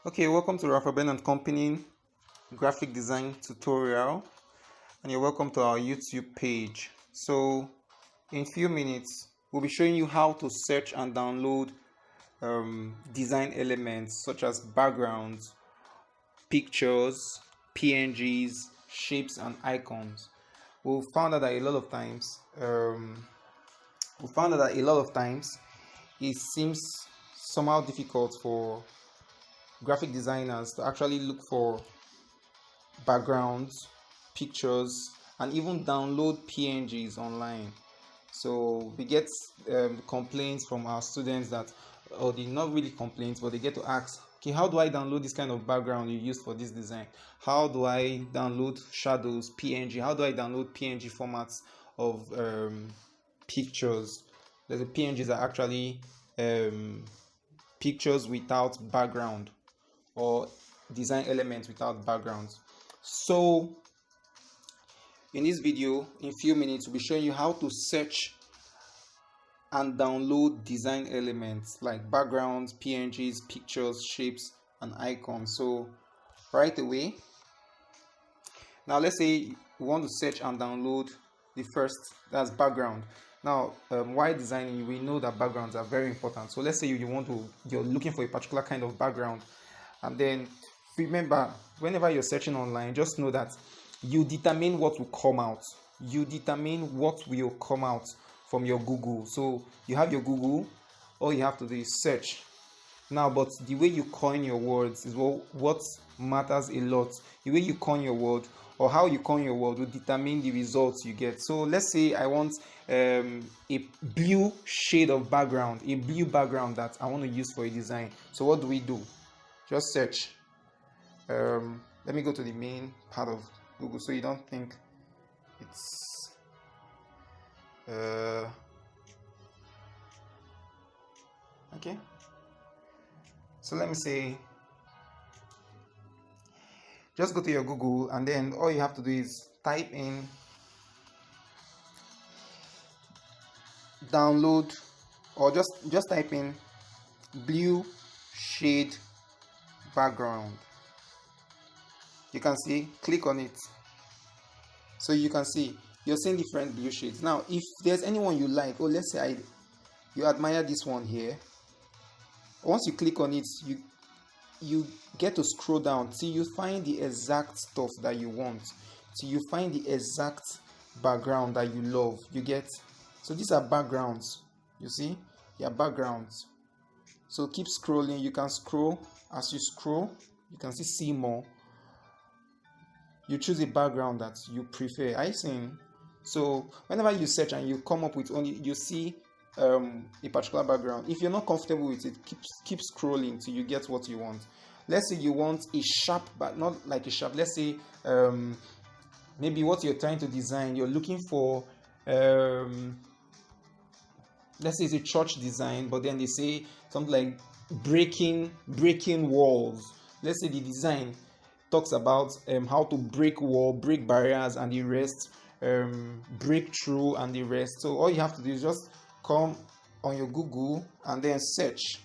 Okay, welcome to Raphael Ben and Company graphic design tutorial, and you're welcome to our YouTube page. So, in few minutes, we'll be showing you how to search and download design elements such as backgrounds, pictures, PNGs, shapes, and icons. We found out that a lot of times, it seems somehow difficult for graphic designers to actually look for backgrounds, pictures, and even download PNGs online. So we get complaints from our students that, or they not really complaints, but they get to ask, okay, how do I download this kind of background you used for this design? How do I download shadows, PNG? How do I download PNG formats of pictures? The PNGs are actually pictures without background, or design elements without backgrounds. So in this video, in few minutes, we'll be showing you how to search and download design elements like backgrounds, PNGs, pictures, shapes, and icons. So right away, now let's say we want to search and download the first, that's background. Now while designing, we know that backgrounds are very important. So let's say you're looking for a particular kind of background, and then remember, whenever you're searching online, just know that you determine what will come out. You determine what will come out from your Google. So you have your Google, all you have to do is search. Now, but the way you coin your words is what matters a lot. The way you coin your word, or how you coin your word, will determine the results you get. So let's say I want a blue shade of background, a blue background that I want to use for a design. So what do? Just search. Let me go to the main part of Google so you don't think it's okay. So let me say, just go to your Google, and then all you have to do is type in download, or just type in blue shade background. You can see, click on it, so you can see you're seeing different blue shades. Now if there's anyone you like, let's say you admire this one here, once you click on it, you get to scroll down till you find the exact stuff that you want, till you find the exact background that you love. You get, so these are backgrounds, you see, they are backgrounds. So keep scrolling. You can scroll. As you scroll, you can see more. You choose a background that you prefer. I think so. Whenever you search and you come up with only, you see a particular background, if you're not comfortable with it, keep scrolling till you get what you want. Let's say you want a sharp, but not like a sharp. Let's say maybe what you're trying to design, you're looking for let's say it's a church design, but then they say something like breaking walls. Let's say the design talks about how to break barriers and the rest, break through and the rest. So all you have to do is just come on your Google and then search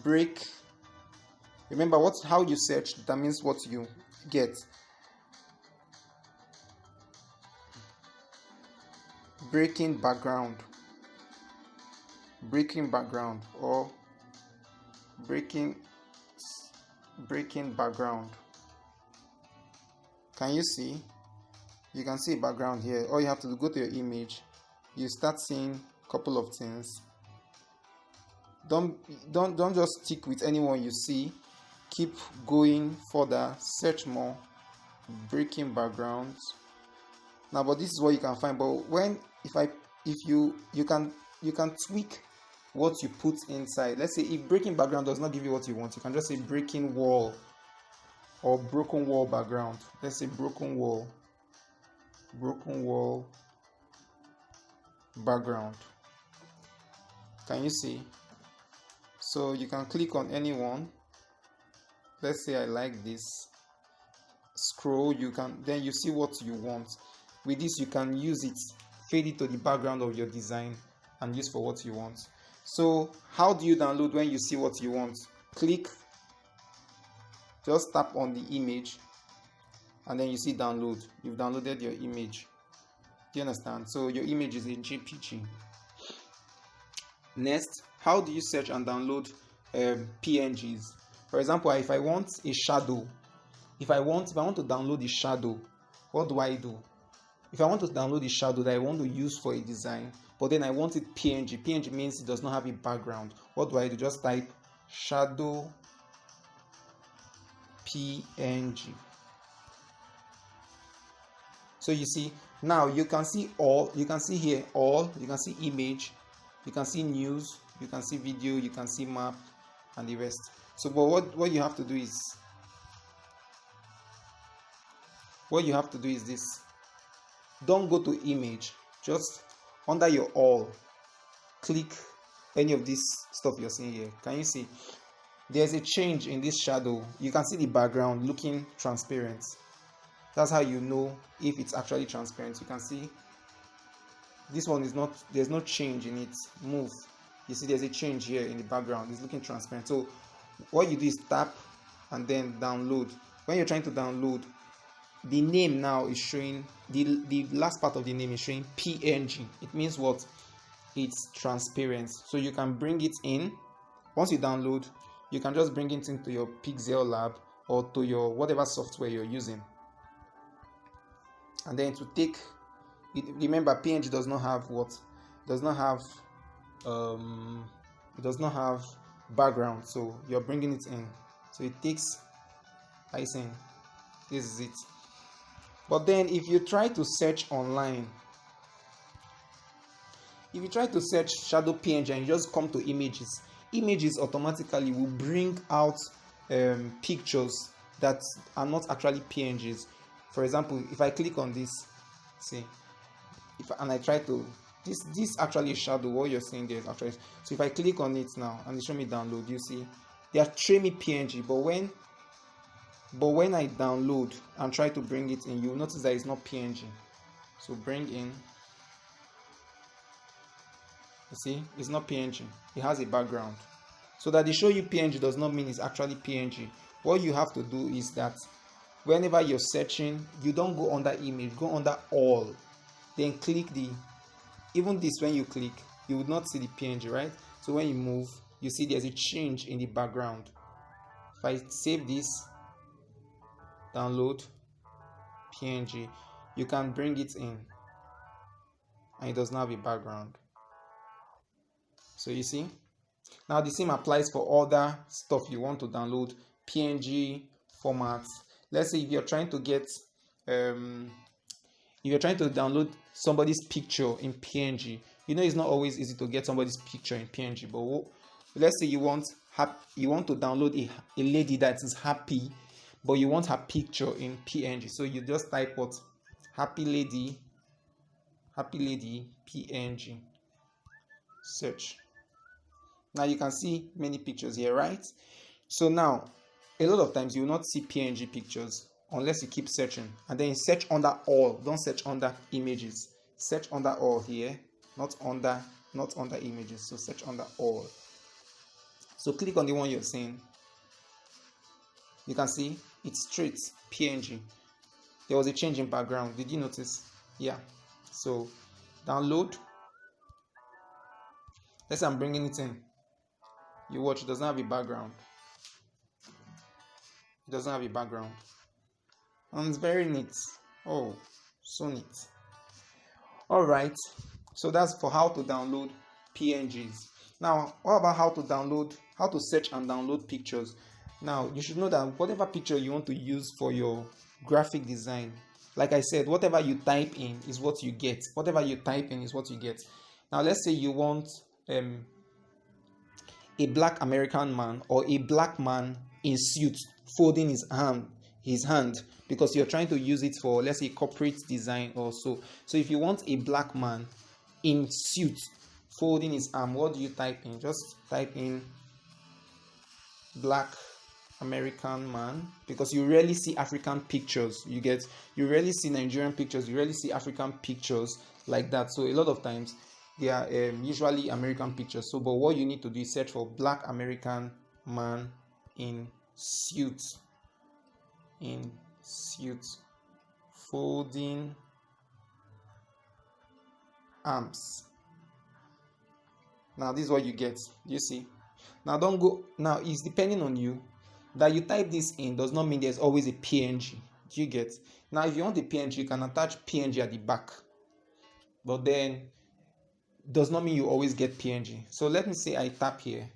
break. Remember, how you search determines what you get. Breaking background, or breaking background. Can you see? You can see background here. All you have to do, go to your image, you start seeing a couple of things. Don't just stick with anyone you see. Keep going further, search more. Breaking backgrounds. Now, but this is what you can find. But if you can tweak what you put inside. Let's say if breaking background does not give you what you want, you can just say breaking wall, or broken wall background. Let's say broken wall background. Can you see? So you can click on any one. Let's say I like this. Scroll, then you see what you want. With this, you can use it, fade it to the background of your design, and use for what you want. So how do you download when you see what you want? Just tap on the image and then you see download. You've downloaded your image. Do you understand? So your image is in JPG. Next, how do you search and download PNGs? For example, if I want a shadow, if I want to download the shadow, what do I do? If I want to download the shadow that I want to use for a design, but then I want it PNG. PNG means it does not have a background. What do? Just type shadow PNG. So you see, now you can see all, you can see here all, you can see image, you can see news, you can see video, you can see map, and the rest. So but what you have to do is, this. Don't go to image, just under your all, click any of this stuff you're seeing here. Can you see there's a change in this shadow? You can see the background looking transparent. That's how you know if it's actually transparent. You can see this one is not, there's no change in it. Move, you see there's a change here in the background. It's looking transparent. So what you do is tap and then download. When you're trying to download, the name now is showing, the last part of the name is showing PNG. It means what? It's transparent. So you can bring it in. Once you download, you can just bring it into your Pixel Lab or to your whatever software you're using, and then to take it. Remember, PNG does not have what? It does not have background, so you're bringing it in. So it takes, I think this is it. But then if you try to search online, if you try to search shadow PNG and you just come to images automatically will bring out pictures that are not actually PNGs. For example, if I click on this, see, and I try to, this actually is shadow. What you're seeing there is actually, so if I click on it now and it show me download, you see they are showing me PNG, but when I download and try to bring it in, you'll notice that it's not PNG. So bring in, you see, it's not PNG. It has a background. So that they show you PNG does not mean it's actually PNG. What you have to do is that whenever you're searching, you don't go under image, go under all. Then click the, even this, when you click, you would not see the PNG, right? So when you move, you see there's a change in the background. If I save this, download PNG, you can bring it in and it does not have a background. So you see, now the same applies for other stuff you want to download, PNG formats. Let's say if you're trying to get download somebody's picture in PNG, you know it's not always easy to get somebody's picture in PNG. But let's say you want to download a lady that is happy, but you want her picture in PNG. So you just type what? Happy lady PNG. Search. Now you can see many pictures here, right? So now a lot of times you will not see PNG pictures unless you keep searching, and then you search under all. Don't search under images. Search under all here, not under images. So search under all. So click on the one you're seeing. You can see it's straight PNG. There was a change in background. Did you notice? Yeah. So download. Let's say I'm bringing it in. You watch, it doesn't have a background. It doesn't have a background. And it's very neat. Oh, so neat. Alright. So that's for how to download PNGs. Now, what about how to search and download pictures? Now, you should know that whatever picture you want to use for your graphic design, like I said, whatever you type in is what you get. Whatever you type in is what you get. Now, let's say you want a black American man or a black man in suit folding his hand because you're trying to use it for, let's say, corporate design or so. So if you want a black man in suit folding his arm, what do you type in? Just type in black American man, because you rarely see African pictures. You rarely see Nigerian pictures, you rarely see African pictures like that. So a lot of times they are usually American pictures. So but what you need to do is search for black American man in suit, in suit, folding arms. Now this is what you get. You see, now don't go, now it's depending on you. That you type this in does not mean there's always a PNG. Do you get? Now if you want the PNG, you can attach PNG at the back, but then does not mean you always get PNG. So let me say I tap here.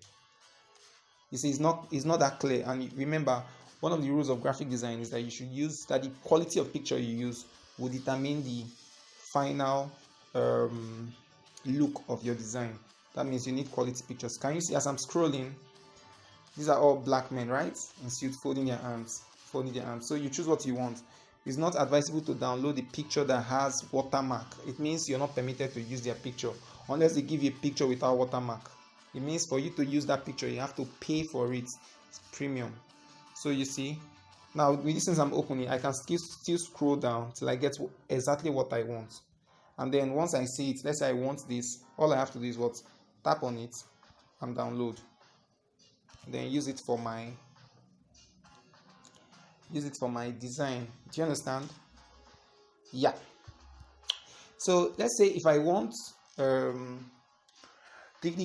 You see, it's not that clear. And remember, one of the rules of graphic design is that you should use that the quality of picture you use will determine the final look of your design. That means you need quality pictures. Can you see as I'm scrolling, these are all black men, right? In suit, folding their arms. So you choose what you want. It's not advisable to download the picture that has watermark. It means you're not permitted to use their picture unless they give you a picture without watermark. It means for you to use that picture, you have to pay for it. It's premium. So you see, now with this, since I'm opening, I can still scroll down till I get exactly what I want. And then once I see it, let's say I want this, all I have to do is what? Tap on it and download. Then use it for my design. Do you understand? Yeah. So let's say if I want the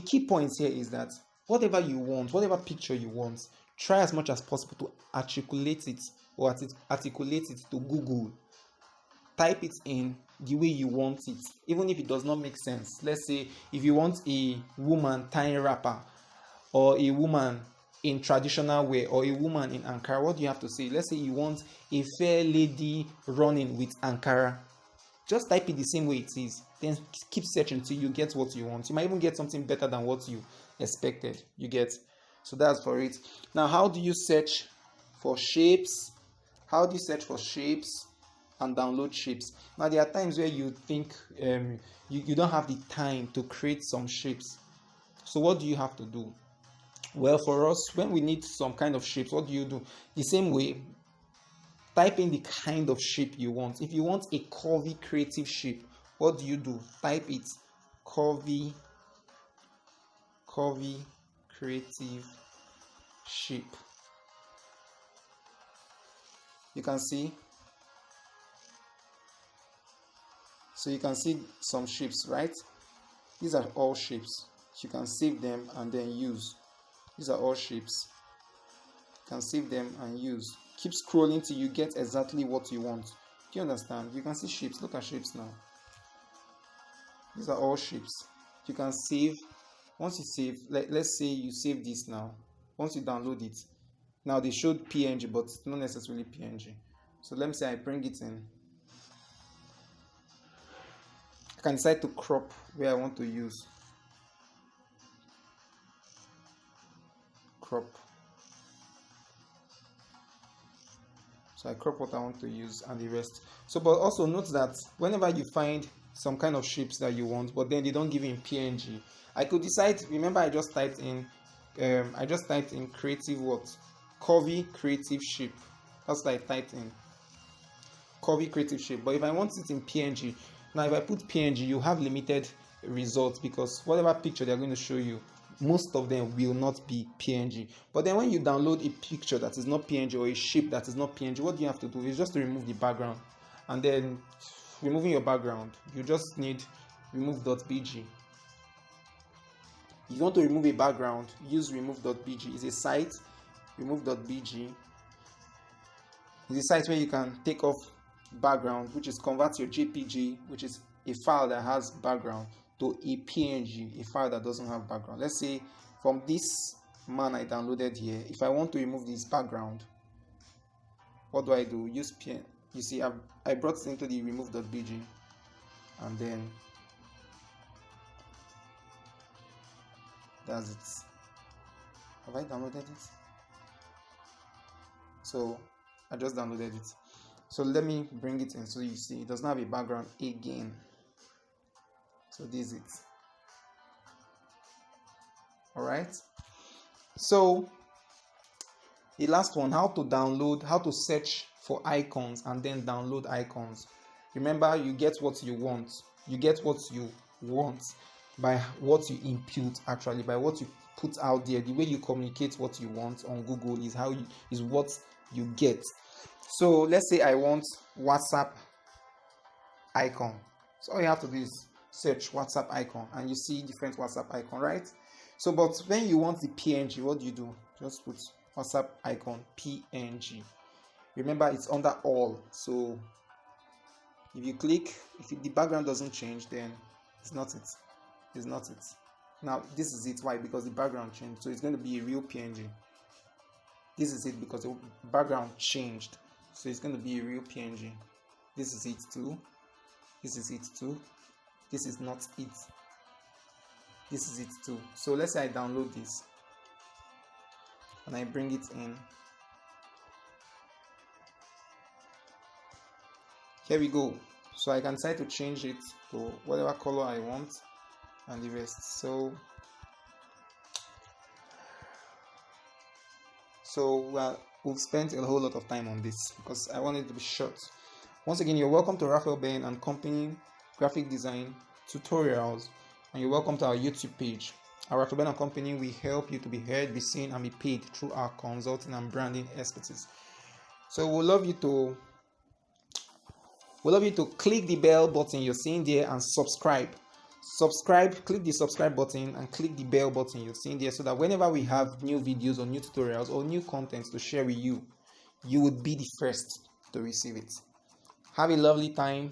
key points here is that whatever you want, whatever picture you want, try as much as possible to articulate it to Google. Type it in the way you want it, even if it does not make sense. Let's say if you want a woman tying wrapper, or a woman in traditional wear, or a woman in Ankara, what do you have to say? Let's say you want a fair lady running with Ankara. Just type it the same way it is. Then keep searching until you get what you want. You might even get something better than what you expected. You get? So that's for it. Now, how do you search for shapes? How do you search for shapes and download shapes? Now, there are times where you think you don't have the time to create some shapes. So what do you have to do? Well, for us, when we need some kind of shapes, what do? The same way, type in the kind of shape you want. If you want a curvy creative shape, what do? Type it, curvy creative shape. You can see. So you can see some shapes, right? These are all shapes. You can save them and then use. These are all shapes. You can save them and use. Keep scrolling till you get exactly what you want. Do you understand? You can see shapes. Look at shapes now. These are all shapes. You can save. Once you save, let's say you save this now. Once you download it, now they showed PNG, but not necessarily PNG. So let me say I bring it in. I can decide to crop where I want to use. Crop. So I crop what I want to use and the rest. So but also note that whenever you find some kind of shapes that you want, but then they don't give you in PNG, I could decide. Remember, I just typed in creative what? Curvy creative shape. That's what I typed in. Curvy creative shape. But if I want it in PNG, now if I put PNG, you have limited results because whatever picture they're going to show you, most of them will not be PNG. But then when you download a picture that is not PNG or a shape that is not PNG, what you have to do is just to remove the background. And then removing your background, you just need remove.bg. If you want to remove a background, use remove.bg. It's a site, remove.bg. It's a site where you can take off background, which is convert your JPG, which is a file that has background, to a PNG, a file that doesn't have background. Let's say from this man I downloaded here, if I want to remove this background, what do? Use PN. You see, I brought it into the remove.bg, and then that's it. Have I downloaded it? So I just downloaded it. So let me bring it in so you see it does not have a background again. So this is it. All right. So the last one, how to search for icons and then download icons. Remember, you get what you want. You get what you want. by what you input, actually by what you put out there. The way you communicate what you want on Google is what you get. So let's say I want WhatsApp icon. So all you have to do is search WhatsApp icon and you see different WhatsApp icon, right? So but when you want the PNG, what do? Just put WhatsApp icon PNG. Remember, it's under all. So if you click, if the background doesn't change, then it's not it. It's not it. Now this is it. Why? Because the background changed. So it's going to be a real PNG. This is it because the background changed. So it's going to be a real PNG. This is it too. This is it too. This is not it. This is it too. So let's say I download this and I bring it in. Here we go. So I can decide to change it to whatever color I want and the rest. So we've spent a whole lot of time on this because I want it to be short. Once again, you're welcome to Raphael Ben and Company graphic design tutorials, and you're welcome to our YouTube page. At Raphael Ben and Company, we help you to be heard, be seen, and be paid through our consulting and branding expertise. So we'd love you to click the bell button you're seeing there and subscribe. Click the subscribe button and click the bell button you're seeing there so that whenever we have new videos or new tutorials or new content to share with you, you would be the first to receive it. Have a lovely time.